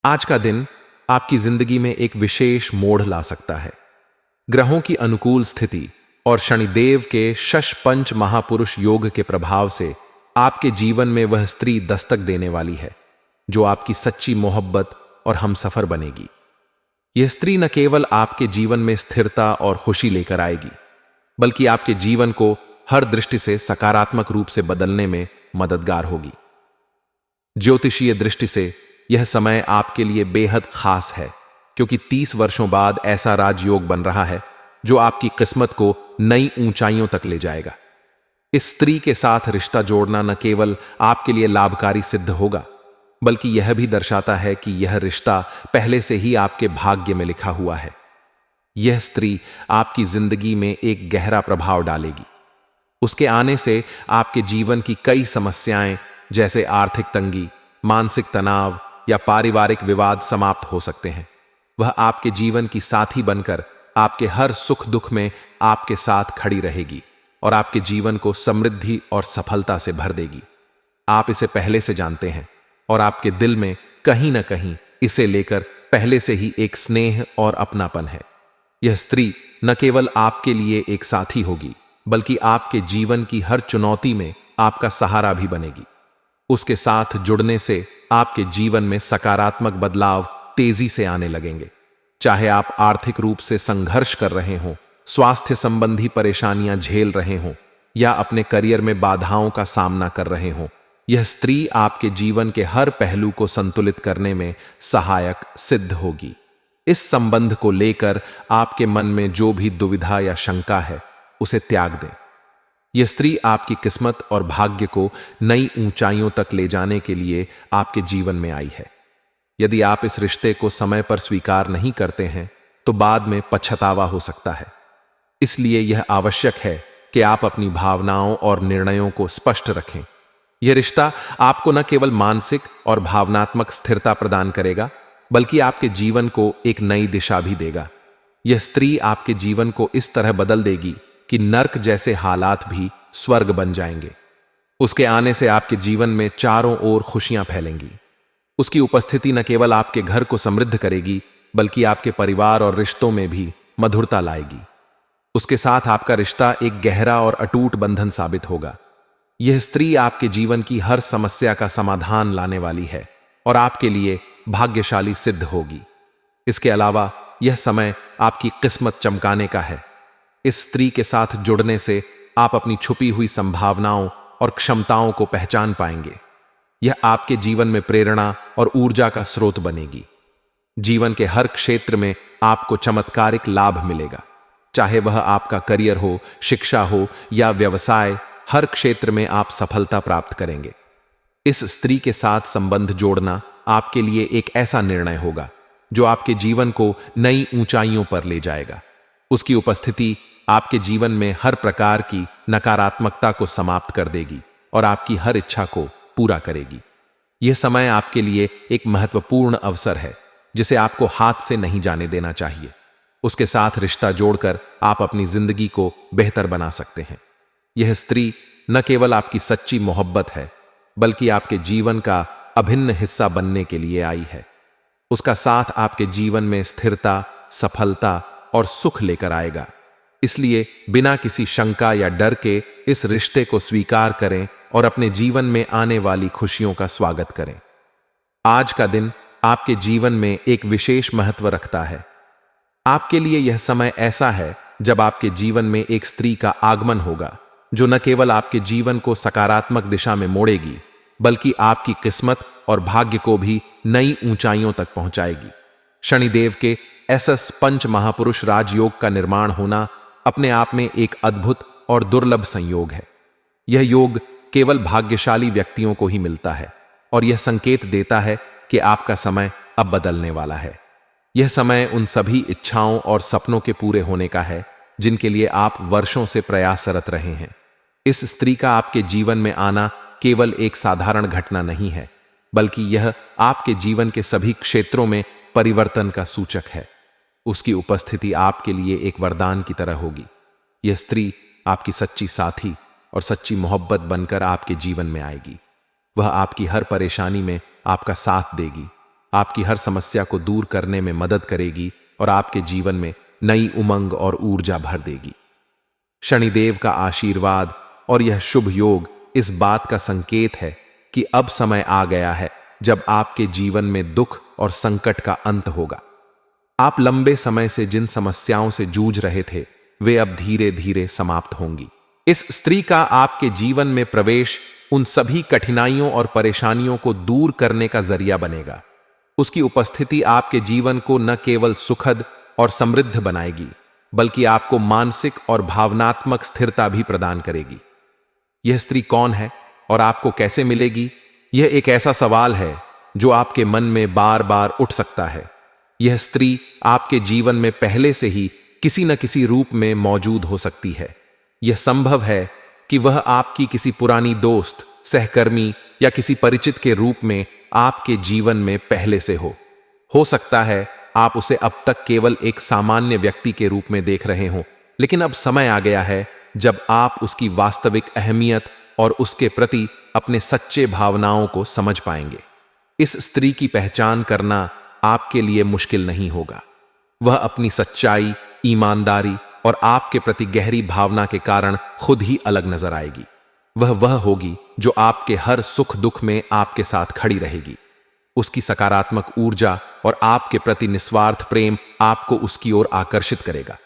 आज का दिन आपकी जिंदगी में एक विशेष मोड़ ला सकता है। ग्रहों की अनुकूल स्थिति और शनिदेव के शश पंच महापुरुष योग के प्रभाव से आपके जीवन में वह स्त्री दस्तक देने वाली है जो आपकी सच्ची मोहब्बत और हमसफर बनेगी। यह स्त्री न केवल आपके जीवन में स्थिरता और खुशी लेकर आएगी, बल्कि आपके जीवन को हर दृष्टि से सकारात्मक रूप से बदलने में मददगार होगी। ज्योतिषीय दृष्टि से यह समय आपके लिए बेहद खास है, क्योंकि 30 वर्षों बाद ऐसा राजयोग बन रहा है जो आपकी किस्मत को नई ऊंचाइयों तक ले जाएगा। इस स्त्री के साथ रिश्ता जोड़ना न केवल आपके लिए लाभकारी सिद्ध होगा, बल्कि यह भी दर्शाता है कि यह रिश्ता पहले से ही आपके भाग्य में लिखा हुआ है। यह स्त्री आपकी जिंदगी में एक गहरा प्रभाव डालेगी। उसके आने से आपके जीवन की कई समस्याएं जैसे आर्थिक तंगी, मानसिक तनाव या पारिवारिक विवाद समाप्त हो सकते हैं। वह आपके जीवन की साथी बनकर आपके हर सुख दुख में आपके साथ खड़ी रहेगी और आपके जीवन को समृद्धि और सफलता से भर देगी। आप इसे पहले से जानते हैं और आपके दिल में कहीं ना कहीं इसे लेकर पहले से ही एक स्नेह और अपनापन है। यह स्त्री न केवल आपके लिए एक साथी होगी, बल्कि आपके जीवन की हर चुनौती में आपका सहारा भी बनेगी। उसके साथ जुड़ने से आपके जीवन में सकारात्मक बदलाव तेजी से आने लगेंगे। चाहे आप आर्थिक रूप से संघर्ष कर रहे हों, स्वास्थ्य संबंधी परेशानियां झेल रहे हों या अपने करियर में बाधाओं का सामना कर रहे हों, यह स्त्री आपके जीवन के हर पहलू को संतुलित करने में सहायक सिद्ध होगी। इस संबंध को लेकर आपके मन में जो भी दुविधा या शंका है, उसे त्याग दें। यह स्त्री आपकी किस्मत और भाग्य को नई ऊंचाइयों तक ले जाने के लिए आपके जीवन में आई है। यदि आप इस रिश्ते को समय पर स्वीकार नहीं करते हैं, तो बाद में पछतावा हो सकता है। इसलिए यह आवश्यक है कि आप अपनी भावनाओं और निर्णयों को स्पष्ट रखें। यह रिश्ता आपको न केवल मानसिक और भावनात्मक स्थिरता प्रदान करेगा, बल्कि आपके जीवन को एक नई दिशा भी देगा। यह स्त्री आपके जीवन को इस तरह बदल देगी कि नर्क जैसे हालात भी स्वर्ग बन जाएंगे। उसके आने से आपके जीवन में चारों ओर खुशियां फैलेंगी। उसकी उपस्थिति न केवल आपके घर को समृद्ध करेगी, बल्कि आपके परिवार और रिश्तों में भी मधुरता लाएगी। उसके साथ आपका रिश्ता एक गहरा और अटूट बंधन साबित होगा। यह स्त्री आपके जीवन की हर समस्या का समाधान लाने वाली है और आपके लिए भाग्यशाली सिद्ध होगी। इसके अलावा यह समय आपकी किस्मत चमकाने का है। इस स्त्री के साथ जुड़ने से आप अपनी छुपी हुई संभावनाओं और क्षमताओं को पहचान पाएंगे। यह आपके जीवन में प्रेरणा और ऊर्जा का स्रोत बनेगी। जीवन के हर क्षेत्र में आपको चमत्कारिक लाभ मिलेगा, चाहे वह आपका करियर हो, शिक्षा हो या व्यवसाय। हर क्षेत्र में आप सफलता प्राप्त करेंगे। इस स्त्री के साथ संबंध जोड़ना आपके लिए एक ऐसा निर्णय होगा जो आपके जीवन को नई ऊंचाइयों पर ले जाएगा। उसकी उपस्थिति आपके जीवन में हर प्रकार की नकारात्मकता को समाप्त कर देगी और आपकी हर इच्छा को पूरा करेगी। यह समय आपके लिए एक महत्वपूर्ण अवसर है जिसे आपको हाथ से नहीं जाने देना चाहिए। उसके साथ रिश्ता जोड़कर आप अपनी जिंदगी को बेहतर बना सकते हैं। यह स्त्री न केवल आपकी सच्ची मोहब्बत है, बल्कि आपके जीवन का अभिन्न हिस्सा बनने के लिए आई है। उसका साथ आपके जीवन में स्थिरता, सफलता और सुख लेकर आएगा। इसलिए बिना किसी शंका या डर के इस रिश्ते को स्वीकार करें और अपने जीवन में आने वाली खुशियों का स्वागत करें। आज का दिन आपके जीवन में एक विशेष महत्व रखता है। आपके लिए यह समय ऐसा है जब आपके जीवन में एक स्त्री का आगमन होगा जो न केवल आपके जीवन को सकारात्मक दिशा में मोड़ेगी, बल्कि आपकी किस्मत और भाग्य को भी नई ऊंचाइयों तक पहुंचाएगी। शनिदेव के एसएस पंच महापुरुष राजयोग का निर्माण होना अपने आप में एक अद्भुत और दुर्लभ संयोग है। यह योग केवल भाग्यशाली व्यक्तियों को ही मिलता है और यह संकेत देता है कि आपका समय अब बदलने वाला है। यह समय उन सभी इच्छाओं और सपनों के पूरे होने का है जिनके लिए आप वर्षों से प्रयासरत रहे हैं। इस स्त्री का आपके जीवन में आना केवल एक साधारण घटना नहीं है, बल्कि यह आपके जीवन के सभी क्षेत्रों में परिवर्तन का सूचक है। उसकी उपस्थिति आपके लिए एक वरदान की तरह होगी। यह स्त्री आपकी सच्ची साथी और सच्ची मोहब्बत बनकर आपके जीवन में आएगी। वह आपकी हर परेशानी में आपका साथ देगी आपकी हर समस्या को दूर करने में मदद करेगी और आपके जीवन में नई उमंग और ऊर्जा भर देगी। शनिदेव का आशीर्वाद और यह शुभ योग इस बात का संकेत है कि अब समय आ गया है जब आपके जीवन में दुख और संकट का अंत होगा। आप लंबे समय से जिन समस्याओं से जूझ रहे थे वे अब धीरे धीरे समाप्त होंगी। इस स्त्री का आपके जीवन में प्रवेश उन सभी कठिनाइयों और परेशानियों को दूर करने का जरिया बनेगा। उसकी उपस्थिति आपके जीवन को न केवल सुखद और समृद्ध बनाएगी बल्कि आपको मानसिक और भावनात्मक स्थिरता भी प्रदान करेगी। यह स्त्री कौन है और आपको कैसे मिलेगी? यह एक ऐसा सवाल है जो आपके मन में बार बार उठ सकता है। यह स्त्री आपके जीवन में पहले से ही किसी न किसी रूप में मौजूद हो सकती है। यह संभव है कि वह आपकी किसी पुरानी दोस्त, सहकर्मी या किसी परिचित के रूप में आपके जीवन में पहले से हो सकता है आप उसे अब तक केवल एक सामान्य व्यक्ति के रूप में देख रहे हो, लेकिन अब समय आ गया है जब आप उसकी वास्तविक अहमियत और उसके प्रति अपने सच्चे भावनाओं को समझ पाएंगे। इस स्त्री की पहचान करना आपके लिए मुश्किल नहीं होगा। वह अपनी सच्चाई, ईमानदारी और आपके प्रति गहरी भावना के कारण खुद ही अलग नजर आएगी। वह होगी जो आपके हर सुख दुख में आपके साथ खड़ी रहेगी। उसकी सकारात्मक ऊर्जा और आपके प्रति निस्वार्थ प्रेम आपको उसकी ओर आकर्षित करेगा।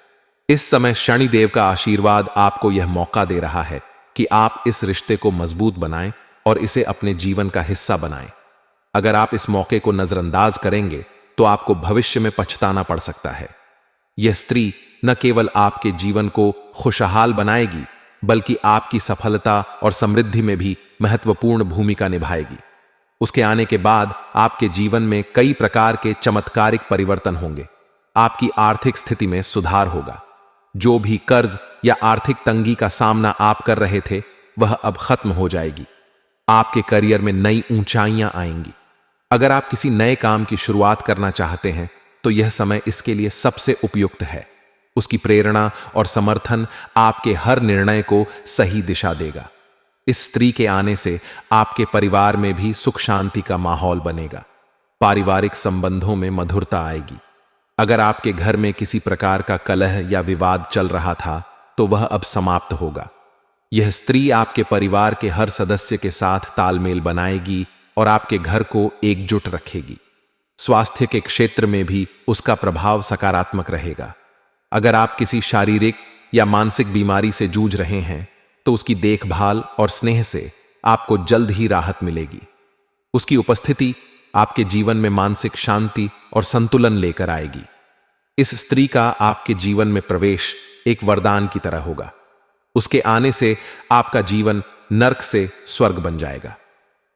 इस समय शनिदेव का आशीर्वाद आपको यह मौका दे रहा है कि आप इस रिश्ते को मजबूत बनाएं और इसे अपने जीवन का हिस्सा बनाएं। अगर आप इस मौके को नजरअंदाज करेंगे तो आपको भविष्य में पछताना पड़ सकता है। यह स्त्री न केवल आपके जीवन को खुशहाल बनाएगी बल्कि आपकी सफलता और समृद्धि में भी महत्वपूर्ण भूमिका निभाएगी। उसके आने के बाद आपके जीवन में कई प्रकार के चमत्कारिक परिवर्तन होंगे। आपकी आर्थिक स्थिति में सुधार होगा। जो भी कर्ज या आर्थिक तंगी का सामना आप कर रहे थे वह अब खत्म हो जाएगी। आपके करियर में नई ऊंचाइयां आएंगी। अगर आप किसी नए काम की शुरुआत करना चाहते हैं तो यह समय इसके लिए सबसे उपयुक्त है। उसकी प्रेरणा और समर्थन आपके हर निर्णय को सही दिशा देगा। इस स्त्री के आने से आपके परिवार में भी सुख शांति का माहौल बनेगा। पारिवारिक संबंधों में मधुरता आएगी। अगर आपके घर में किसी प्रकार का कलह या विवाद चल रहा था तो वह अब समाप्त होगा। यह स्त्री आपके परिवार के हर सदस्य के साथ तालमेल बनाएगी और आपके घर को एकजुट रखेगी। स्वास्थ्य के क्षेत्र में भी उसका प्रभाव सकारात्मक रहेगा। अगर आप किसी शारीरिक या मानसिक बीमारी से जूझ रहे हैं तो उसकी देखभाल और स्नेह से आपको जल्द ही राहत मिलेगी। उसकी उपस्थिति आपके जीवन में मानसिक शांति और संतुलन लेकर आएगी। इस स्त्री का आपके जीवन में प्रवेश एक वरदान की तरह होगा। उसके आने से आपका जीवन नर्क से स्वर्ग बन जाएगा।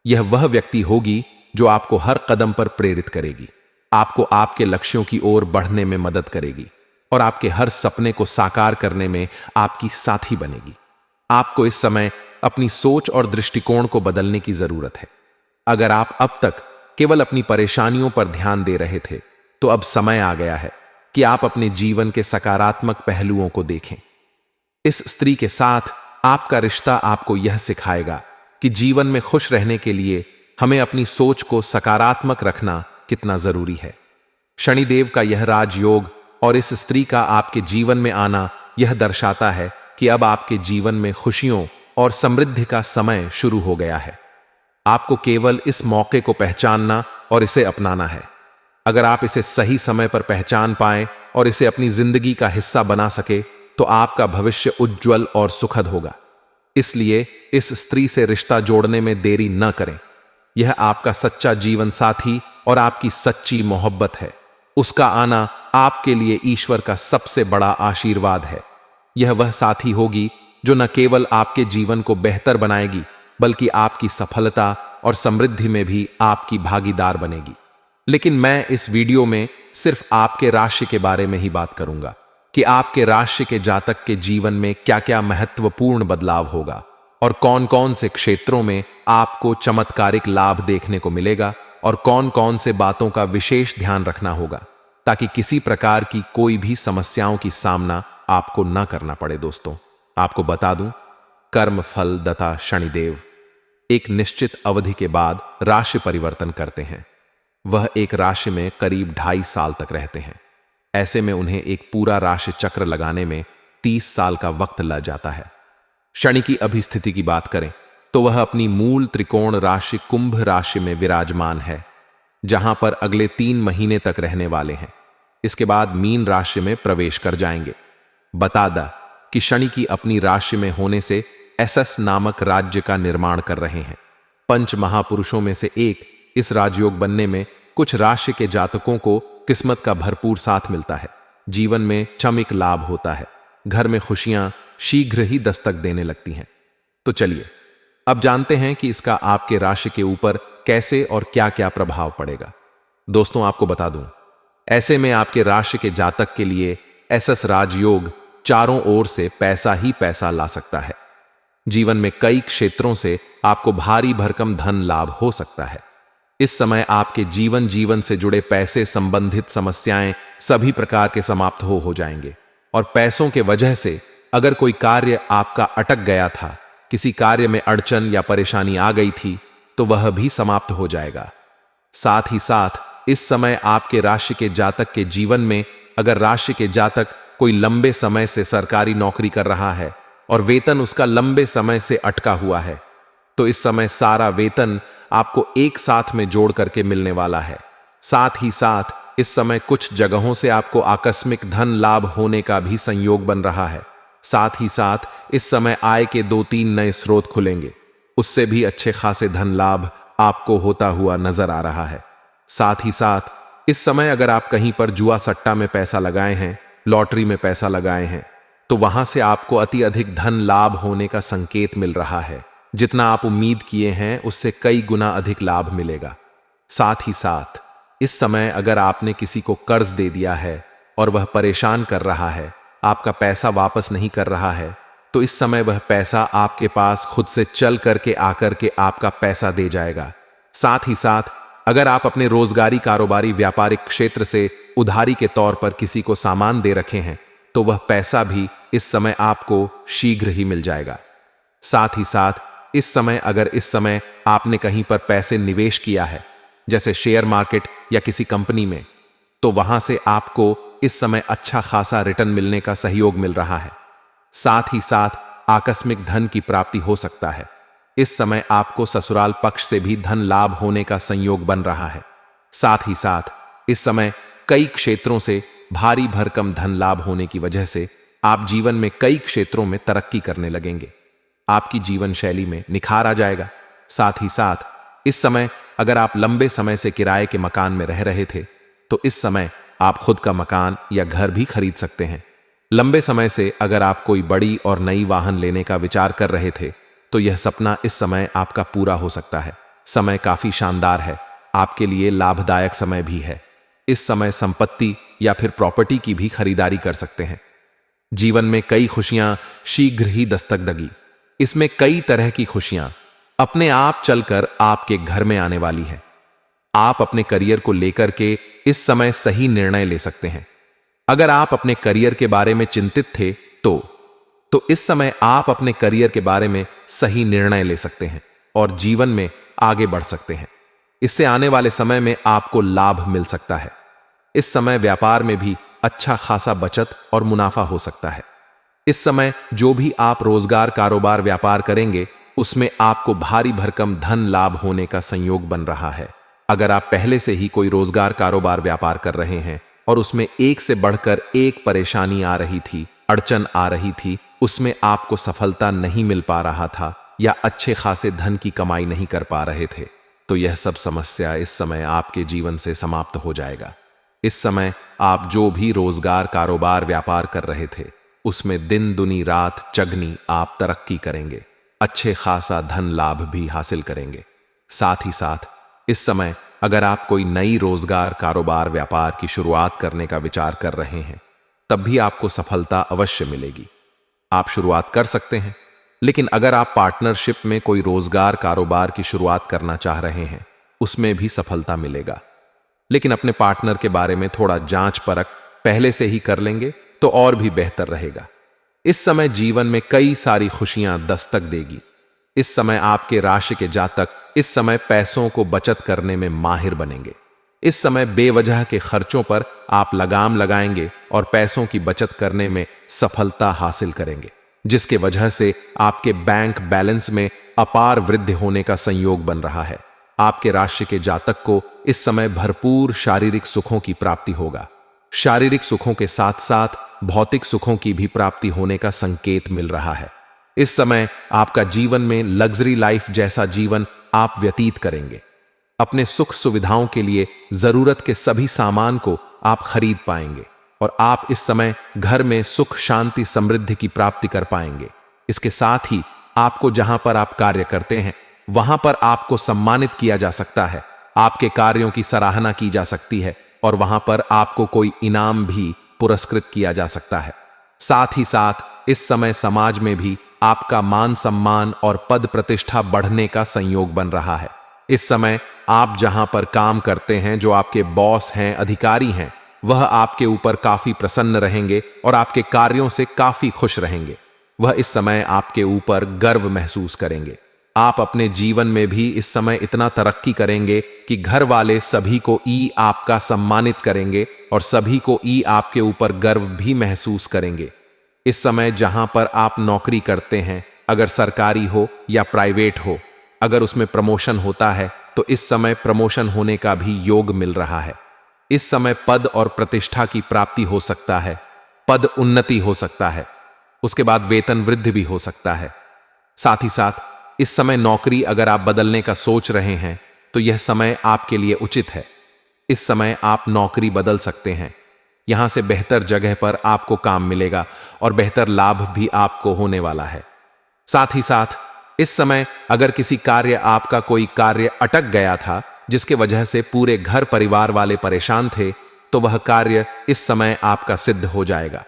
यह वह व्यक्ति होगी जो आपको हर कदम पर प्रेरित करेगी, आपको आपके लक्ष्यों की ओर बढ़ने में मदद करेगी और आपके हर सपने को साकार करने में आपकी साथी बनेगी। आपको इस समय अपनी सोच और दृष्टिकोण को बदलने की जरूरत है। अगर आप अब तक केवल अपनी परेशानियों पर ध्यान दे रहे थे तो अब समय आ गया है कि आप अपने जीवन के सकारात्मक पहलुओं को देखें। इस स्त्री के साथ आपका रिश्ता आपको यह सिखाएगा कि जीवन में खुश रहने के लिए हमें अपनी सोच को सकारात्मक रखना कितना जरूरी है। शनिदेव का यह राजयोग और इस स्त्री का आपके जीवन में आना यह दर्शाता है कि अब आपके जीवन में खुशियों और समृद्धि का समय शुरू हो गया है। आपको केवल इस मौके को पहचानना और इसे अपनाना है। अगर आप इसे सही समय पर पहचान पाएं और इसे अपनी जिंदगी का हिस्सा बना सके तो आपका भविष्य उज्जवल और सुखद होगा। इसलिए इस स्त्री से रिश्ता जोड़ने में देरी न करें। यह आपका सच्चा जीवन साथी और आपकी सच्ची मोहब्बत है। उसका आना आपके लिए ईश्वर का सबसे बड़ा आशीर्वाद है। यह वह साथी होगी जो न केवल आपके जीवन को बेहतर बनाएगी बल्कि आपकी सफलता और समृद्धि में भी आपकी भागीदार बनेगी। लेकिन मैं इस वीडियो में सिर्फ आपके राशि के बारे में ही बात करूंगा कि आपके राशि के जातक के जीवन में क्या क्या महत्वपूर्ण बदलाव होगा और कौन कौन से क्षेत्रों में आपको चमत्कारिक लाभ देखने को मिलेगा और कौन कौन से बातों का विशेष ध्यान रखना होगा ताकि किसी प्रकार की कोई भी समस्याओं की सामना आपको न करना पड़े। दोस्तों, आपको बता दूं, कर्म फल दाता शनिदेव एक निश्चित अवधि के बाद राशि परिवर्तन करते हैं। वह एक राशि में करीब 2.5 साल तक रहते हैं। ऐसे में उन्हें एक पूरा राशि चक्र लगाने में 30 साल का वक्त लग जाता है। शनि की अभिस्थिति की बात करें तो वह अपनी मूल त्रिकोण राशि कुंभ राशि में विराजमान है, जहां पर अगले 3 महीने तक रहने वाले हैं। इसके बाद मीन राशि में प्रवेश कर जाएंगे। बता दा कि शनि की अपनी राशि में होने से एसएस नामक राज्य का निर्माण कर रहे हैं। पंच महापुरुषों में से एक इस राजयोग बनने में कुछ राशि के जातकों को किस्मत का भरपूर साथ मिलता है। जीवन में चमक लाभ होता है। घर में खुशियां शीघ्र ही दस्तक देने लगती हैं। तो चलिए अब जानते हैं कि इसका आपके राशि के ऊपर कैसे और क्या क्या प्रभाव पड़ेगा। दोस्तों, आपको बता दूं, ऐसे में आपके राशि के जातक के लिए एसएस राजयोग चारों ओर से पैसा ही पैसा ला सकता है। जीवन में कई क्षेत्रों से आपको भारी भरकम धन लाभ हो सकता है। इस समय आपके जीवन से जुड़े पैसे संबंधित समस्याएं सभी प्रकार के समाप्त हो जाएंगे और पैसों के वजह से अगर कोई कार्य आपका अटक गया था, किसी कार्य में अड़चन या परेशानी आ गई थी, तो वह भी समाप्त हो जाएगा। साथ ही साथ इस समय आपके राशि के जातक के जीवन में अगर राशि के जातक कोई लंबे समय से सरकारी नौकरी कर रहा है और वेतन उसका लंबे समय से अटका हुआ है, तो इस समय सारा वेतन आपको एक साथ में जोड़ करके मिलने वाला है। साथ ही साथ इस समय कुछ जगहों से आपको आकस्मिक धन लाभ होने का भी संयोग बन रहा है। साथ ही साथ इस समय आय के 2-3 नए स्रोत खुलेंगे, उससे भी अच्छे खासे धन लाभ आपको होता हुआ नजर आ रहा है। साथ ही साथ इस समय अगर आप कहीं पर जुआ सट्टा में पैसा लगाए हैं, लॉटरी में पैसा लगाए हैं, तो वहां से आपको अति अधिक धन लाभ होने का संकेत मिल रहा है। जितना आप उम्मीद किए हैं उससे कई गुना अधिक लाभ मिलेगा। साथ ही साथ इस समय अगर आपने किसी को कर्ज दे दिया है और वह परेशान कर रहा है, आपका पैसा वापस नहीं कर रहा है, तो इस समय वह पैसा आपके पास खुद से चल करके आकर के आपका पैसा दे जाएगा। साथ ही साथ अगर आप अपने रोजगारी कारोबारी व्यापारिक क्षेत्र से उधारी के तौर पर किसी को सामान दे रखे हैं, तो वह पैसा भी इस समय आपको शीघ्र ही मिल जाएगा। साथ ही साथ इस समय आपने कहीं पर पैसे निवेश किया है, जैसे शेयर मार्केट या किसी कंपनी में, तो वहां से आपको इस समय अच्छा खासा रिटर्न मिलने का सहयोग मिल रहा है। साथ ही साथ आकस्मिक धन की प्राप्ति हो सकता है। इस समय आपको ससुराल पक्ष से भी धन लाभ होने का संयोग बन रहा है। साथ ही साथ इस समय कई क्षेत्रों से भारी भरकम धन लाभ होने की वजह से आप जीवन में कई क्षेत्रों में तरक्की करने लगेंगे। आपकी जीवन शैली में निखार आ जाएगा। साथ ही साथ इस समय अगर आप लंबे समय से किराए के मकान में रह रहे थे, तो इस समय आप खुद का मकान या घर भी खरीद सकते हैं। लंबे समय से अगर आप कोई बड़ी और नई वाहन लेने का विचार कर रहे थे, तो यह सपना इस समय आपका पूरा हो सकता है। समय काफी शानदार है, आपके लिए लाभदायक समय भी है। इस समय संपत्ति या फिर प्रॉपर्टी की भी खरीदारी कर सकते हैं। जीवन में कई खुशियां शीघ्र ही दस्तक देगी। इसमें कई तरह की खुशियां अपने आप चलकर आपके घर में आने वाली हैं। आप अपने करियर को लेकर के इस समय सही निर्णय ले सकते हैं। अगर आप अपने करियर के बारे में चिंतित थे तो इस समय आप अपने करियर के बारे में सही निर्णय ले सकते हैं और जीवन में आगे बढ़ सकते हैं। इससे आने वाले समय में आपको लाभ मिल सकता है। इस समय व्यापार में भी अच्छा खासा बचत और मुनाफा हो सकता है। इस समय जो भी आप रोजगार कारोबार व्यापार करेंगे, उसमें आपको भारी भरकम धन लाभ होने का संयोग बन रहा है। अगर आप पहले से ही कोई रोजगार कारोबार व्यापार कर रहे हैं और उसमें एक से बढ़कर एक परेशानी आ रही थी, अड़चन आ रही थी, उसमें आपको सफलता नहीं मिल पा रहा था या अच्छे खासे धन की कमाई नहीं कर पा रहे थे, तो यह सब समस्या इस समय आपके जीवन से समाप्त हो जाएगा। इस समय आप जो भी रोजगार कारोबार व्यापार कर रहे थे, उसमें दिन दुनी रात चगनी आप तरक्की करेंगे, अच्छे खासा धन लाभ भी हासिल करेंगे। साथ ही साथ इस समय अगर आप कोई नई रोजगार कारोबार व्यापार की शुरुआत करने का विचार कर रहे हैं, तब भी आपको सफलता अवश्य मिलेगी। आप शुरुआत कर सकते हैं, लेकिन अगर आप पार्टनरशिप में कोई रोजगार कारोबार की शुरुआत करना चाह रहे हैं, उसमें भी सफलता मिलेगा। लेकिन अपने पार्टनर के बारे में थोड़ा जांच परख पहले से ही कर लेंगे तो और भी बेहतर रहेगा। इस समय जीवन में कई सारी खुशियां दस्तक देगी। इस समय आपके राशि के जातक इस समय पैसों को बचत करने में माहिर बनेंगे। इस समय बेवजह के खर्चों पर आप लगाम लगाएंगे और पैसों की बचत करने में सफलता हासिल करेंगे, जिसके वजह से आपके बैंक बैलेंस में अपार वृद्धि होने का संयोग बन रहा है। आपके राशि के जातक को इस समय भरपूर शारीरिक सुखों की प्राप्ति होगा। शारीरिक सुखों के साथ साथ भौतिक सुखों की भी प्राप्ति होने का संकेत मिल रहा है। इस समय आपका जीवन में लग्जरी लाइफ जैसा जीवन आप व्यतीत करेंगे। अपने सुख सुविधाओं के लिए जरूरत के सभी सामान को आप खरीद पाएंगे और आप इस समय घर में सुख शांति समृद्धि की प्राप्ति कर पाएंगे। इसके साथ ही आपको जहां पर आप कार्य करते हैं वहां पर आपको सम्मानित किया जा सकता है, आपके कार्यों की सराहना की जा सकती है और वहां पर आपको कोई इनाम भी पुरस्कृत किया जा सकता है। साथ ही साथ इस समय समाज में भी आपका मान सम्मान और पद प्रतिष्ठा बढ़ने का संयोग बन रहा है। इस समय आप जहां पर काम करते हैं, जो आपके बॉस हैं, अधिकारी हैं, वह आपके ऊपर काफी प्रसन्न रहेंगे और आपके कार्यों से काफी खुश रहेंगे। वह इस समय आपके ऊपर गर्व महसूस करेंगे। आप अपने जीवन में भी इस समय इतना तरक्की करेंगे कि घर वाले सभी को आपका सम्मानित करेंगे और सभी को आपके ऊपर गर्व भी महसूस करेंगे। इस समय जहां पर आप नौकरी करते हैं, अगर सरकारी हो या प्राइवेट हो, अगर उसमें प्रमोशन होता है तो इस समय प्रमोशन होने का भी योग मिल रहा है। इस समय पद और प्रतिष्ठा की प्राप्ति हो सकता है, पद उन्नति हो सकता है, उसके बाद वेतन वृद्धि भी हो सकता है। साथ ही साथ इस समय नौकरी अगर आप बदलने का सोच रहे हैं तो यह समय आपके लिए उचित है। इस समय आप नौकरी बदल सकते हैं। यहां से बेहतर जगह पर आपको काम मिलेगा और बेहतर लाभ भी आपको होने वाला है। साथ ही साथ इस समय अगर किसी कार्य आपका कोई कार्य अटक गया था, जिसके वजह से पूरे घर परिवार वाले परेशान थे, तो वह कार्य इस समय आपका सिद्ध हो जाएगा।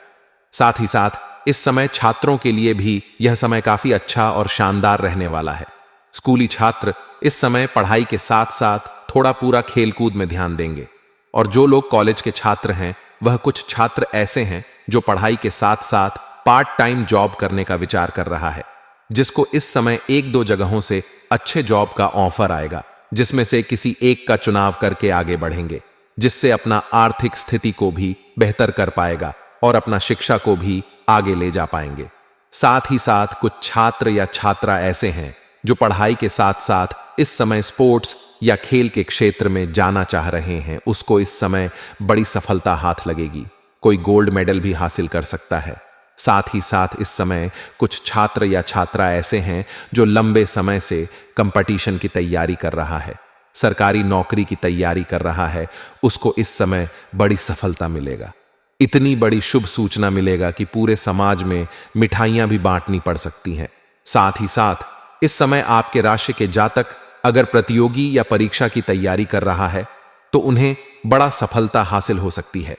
साथ ही साथ इस समय छात्रों के लिए भी यह समय काफी अच्छा और शानदार रहने वाला है। स्कूली छात्र इस समय पढ़ाई के साथ साथ थोड़ा पूरा खेलकूद में ध्यान देंगे और जो लोग कॉलेज के छात्र हैं, वह कुछ छात्र ऐसे हैं जो पढ़ाई के साथ साथ पार्ट टाइम जॉब करने का विचार कर रहा है, जिसको इस समय एक दो जगहों से अच्छे जॉब का ऑफर आएगा, जिसमें से किसी एक का चुनाव करके आगे बढ़ेंगे, जिससे अपना आर्थिक स्थिति को भी बेहतर कर पाएगा और अपना शिक्षा को भी आगे ले जा पाएंगे। साथ ही साथ कुछ छात्र या छात्रा ऐसे हैं जो पढ़ाई के साथ साथ इस समय स्पोर्ट्स या खेल के क्षेत्र में जाना चाह रहे हैं, उसको इस समय बड़ी सफलता हाथ लगेगी। कोई गोल्ड मेडल भी हासिल कर सकता है। साथ ही साथ इस समय कुछ छात्र या छात्रा ऐसे हैं जो लंबे समय से कंपटीशन की तैयारी कर रहा है, सरकारी नौकरी की तैयारी कर रहा है, उसको इस समय बड़ी सफलता मिलेगा। इतनी बड़ी शुभ सूचना मिलेगा कि पूरे समाज में मिठाइयां भी बांटनी पड़ सकती हैं। साथ ही साथ इस समय आपके राशि के जातक अगर प्रतियोगी या परीक्षा की तैयारी कर रहा है तो उन्हें बड़ा सफलता हासिल हो सकती है।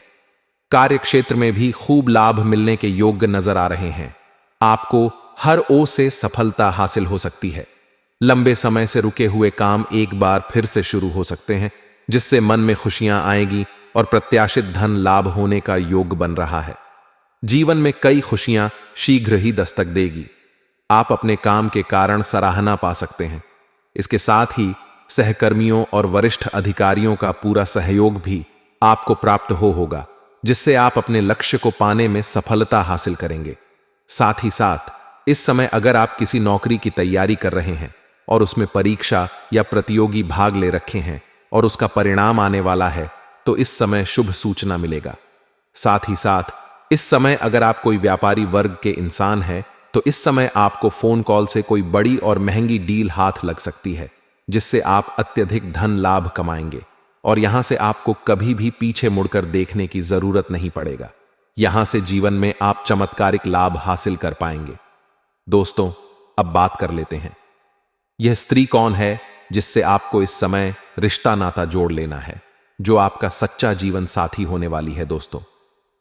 कार्य क्षेत्र में भी खूब लाभ मिलने के योग्य नजर आ रहे हैं। आपको हर ओर से सफलता हासिल हो सकती है। लंबे समय से रुके हुए काम एक बार फिर से शुरू हो सकते हैं, जिससे मन में खुशियां आएगी और प्रत्याशित धन लाभ होने का योग बन रहा है। जीवन में कई खुशियां शीघ्र ही दस्तक देगी। आप अपने काम के कारण सराहना पा सकते हैं। इसके साथ ही सहकर्मियों और वरिष्ठ अधिकारियों का पूरा सहयोग भी आपको प्राप्त होगा, जिससे आप अपने लक्ष्य को पाने में सफलता हासिल करेंगे। साथ ही साथ इस समय अगर आप किसी नौकरी की तैयारी कर रहे हैं और उसमें परीक्षा या प्रतियोगी भाग ले रखे हैं और उसका परिणाम आने वाला है, तो इस समय शुभ सूचना मिलेगा। साथ ही साथ इस समय अगर आप कोई व्यापारी वर्ग के इंसान हैं, तो इस समय आपको फोन कॉल से कोई बड़ी और महंगी डील हाथ लग सकती है, जिससे आप अत्यधिक धन लाभ कमाएंगे और यहां से आपको कभी भी पीछे मुड़कर देखने की जरूरत नहीं पड़ेगा। यहां से जीवन में आप चमत्कारिक लाभ हासिल कर पाएंगे। दोस्तों, अब बात कर लेते हैं, यह स्त्री कौन है जिससे आपको इस समय रिश्ता नाता जोड़ लेना है, जो आपका सच्चा जीवन साथी होने वाली है। दोस्तों,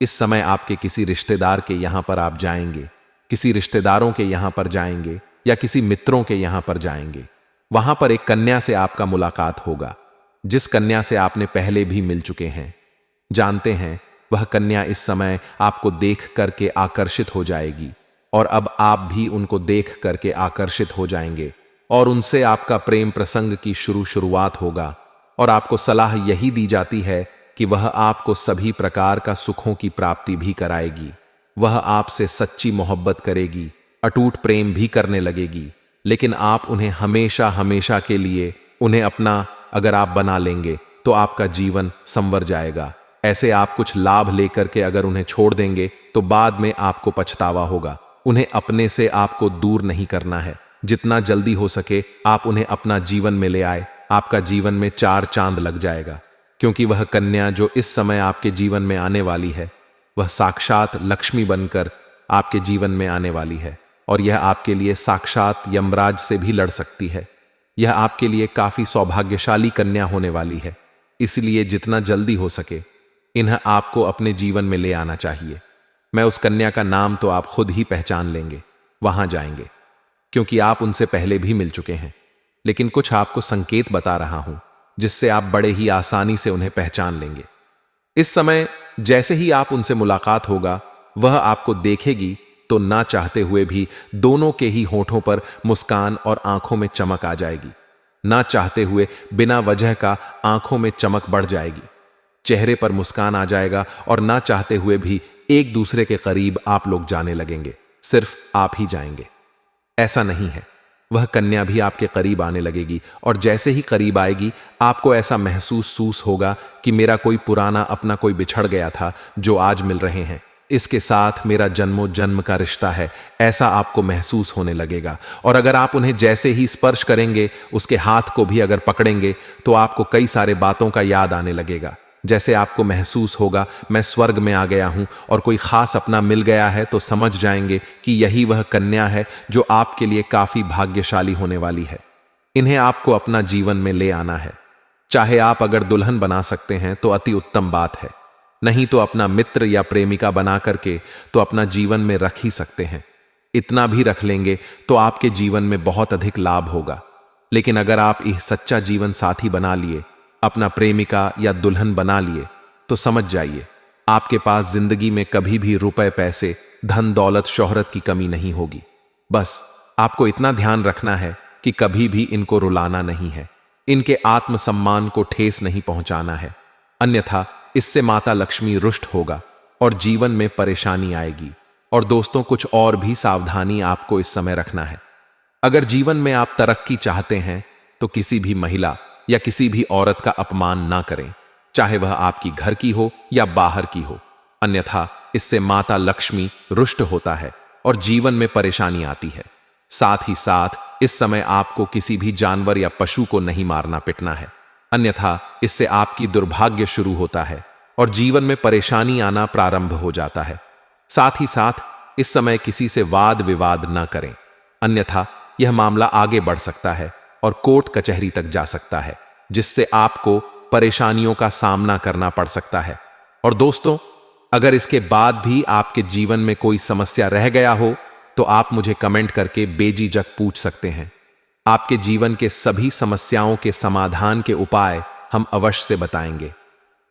इस समय आपके किसी रिश्तेदार के यहां पर आप जाएंगे, किसी रिश्तेदारों के यहां पर जाएंगे या किसी मित्रों के यहां पर जाएंगे। वहां पर एक कन्या से आपका मुलाकात होगा, जिस कन्या से आपने पहले भी मिल चुके हैं। जानते हैं, वह कन्या इस समय आपको देख करके आकर्षित हो जाएगी और अब आप भी उनको देख करके आकर्षित हो जाएंगे और उनसे आपका प्रेम प्रसंग की शुरुआत होगा और आपको सलाह यही दी जाती है कि वह आपको सभी प्रकार का सुखों की प्राप्ति भी कराएगी। वह आपसे सच्ची मोहब्बत करेगी, अटूट प्रेम भी करने लगेगी, लेकिन आप उन्हें हमेशा हमेशा के लिए उन्हें अपना अगर आप बना लेंगे तो आपका जीवन संवर जाएगा। ऐसे आप कुछ लाभ लेकर के अगर उन्हें छोड़ देंगे तो बाद में आपको पछतावा होगा। उन्हें अपने से आपको दूर नहीं करना है। जितना जल्दी हो सके आप उन्हें अपना जीवन में ले आए। आपका जीवन में 4 चांद लग जाएगा, क्योंकि वह कन्या जो इस समय आपके जीवन में आने वाली है वह साक्षात लक्ष्मी बनकर आपके जीवन में आने वाली है, और यह आपके लिए साक्षात यमराज से भी लड़ सकती है। यह आपके लिए काफी सौभाग्यशाली कन्या होने वाली है, इसलिए जितना जल्दी हो सके इन्हें आपको अपने जीवन में ले आना चाहिए। मैं उस कन्या का नाम तो आप खुद ही पहचान लेंगे, वहां जाएंगे, क्योंकि आप उनसे पहले भी मिल चुके हैं। लेकिन कुछ आपको संकेत बता रहा हूं जिससे आप बड़े ही आसानी से उन्हें पहचान लेंगे। इस समय जैसे ही आप उनसे मुलाकात होगा वह आपको देखेगी तो ना चाहते हुए भी दोनों के ही होठों पर मुस्कान और आंखों में चमक आ जाएगी। ना चाहते हुए बिना वजह का आंखों में चमक बढ़ जाएगी, चेहरे पर मुस्कान आ जाएगा, और ना चाहते हुए भी एक दूसरे के करीब आप लोग जाने लगेंगे। सिर्फ आप ही जाएंगे, ऐसा नहीं है, वह कन्या भी आपके करीब आने लगेगी, और जैसे ही करीब आएगी आपको ऐसा महसूस होगा कि मेरा कोई पुराना अपना कोई बिछड़ गया था जो आज मिल रहे हैं, इसके साथ मेरा जन्मों जन्म का रिश्ता है, ऐसा आपको महसूस होने लगेगा। और अगर आप उन्हें जैसे ही स्पर्श करेंगे, उसके हाथ को भी अगर पकड़ेंगे तो आपको कई सारे बातों का याद आने लगेगा। जैसे आपको महसूस होगा मैं स्वर्ग में आ गया हूं और कोई खास अपना मिल गया है, तो समझ जाएंगे कि यही वह कन्या है जो आपके लिए काफी भाग्यशाली होने वाली है। इन्हें आपको अपना जीवन में ले आना है। चाहे आप अगर दुल्हन बना सकते हैं तो अति उत्तम बात है, नहीं तो अपना मित्र या प्रेमिका बना करके तो अपना जीवन में रख ही सकते हैं। इतना भी रख लेंगे तो आपके जीवन में बहुत अधिक लाभ होगा। लेकिन अगर आप यह सच्चा जीवन साथी बना लिए, अपना प्रेमिका या दुल्हन बना लिए, तो समझ जाइए आपके पास जिंदगी में कभी भी रुपए पैसे धन दौलत शोहरत की कमी नहीं होगी। बस आपको इतना ध्यान रखना है कि कभी भी इनको रुलाना नहीं है, इनके आत्मसम्मान को ठेस नहीं पहुंचाना है, अन्यथा इससे माता लक्ष्मी रुष्ट होगा और जीवन में परेशानी आएगी। और दोस्तों, कुछ और भी सावधानी आपको इस समय रखना है। अगर जीवन में आप तरक्की चाहते हैं तो किसी भी महिला या किसी भी औरत का अपमान ना करें, चाहे वह आपकी घर की हो या बाहर की हो, अन्यथा इससे माता लक्ष्मी रुष्ट होता है और जीवन में परेशानी आती है। साथ ही साथ इस समय आपको किसी भी जानवर या पशु को नहीं मारना पिटना है, अन्यथा इससे आपकी दुर्भाग्य शुरू होता है और जीवन में परेशानी आना प्रारंभ हो जाता है। साथ ही साथ इस समय किसी से वाद विवाद न करें, अन्यथा यह मामला आगे बढ़ सकता है और कोर्ट कचहरी तक जा सकता है, जिससे आपको परेशानियों का सामना करना पड़ सकता है। और दोस्तों, अगर इसके बाद भी आपके जीवन में कोई समस्या रह गया हो तो आप मुझे कमेंट करके बेझिझक पूछ सकते हैं। आपके जीवन के सभी समस्याओं के समाधान के उपाय हम अवश्य से बताएंगे।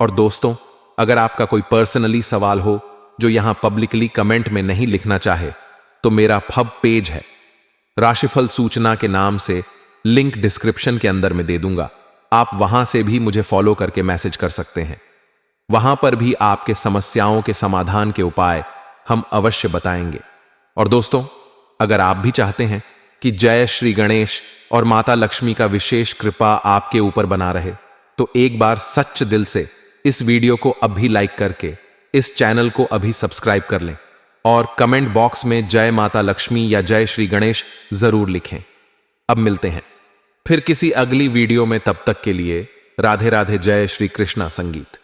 और दोस्तों, अगर आपका कोई पर्सनली सवाल हो जो यहां पब्लिकली कमेंट में नहीं लिखना चाहे, तो मेरा फब पेज है, राशिफल सूचना के नाम से, लिंक डिस्क्रिप्शन के अंदर में दे दूंगा। आप वहां से भी मुझे फॉलो करके मैसेज कर सकते हैं। वहां पर भी आपके समस्याओं के समाधान के उपाय हम अवश्य बताएंगे। और दोस्तों, अगर आप भी चाहते हैं कि जय श्री गणेश और माता लक्ष्मी का विशेष कृपा आपके ऊपर बना रहे, तो एक बार सच्चे दिल से इस वीडियो को अभी लाइक करके इस चैनल को अभी सब्सक्राइब कर लें और कमेंट बॉक्स में जय माता लक्ष्मी या जय श्री गणेश जरूर लिखें। अब मिलते हैं फिर किसी अगली वीडियो में, तब तक के लिए राधे राधे। जय श्री कृष्णा संगीत।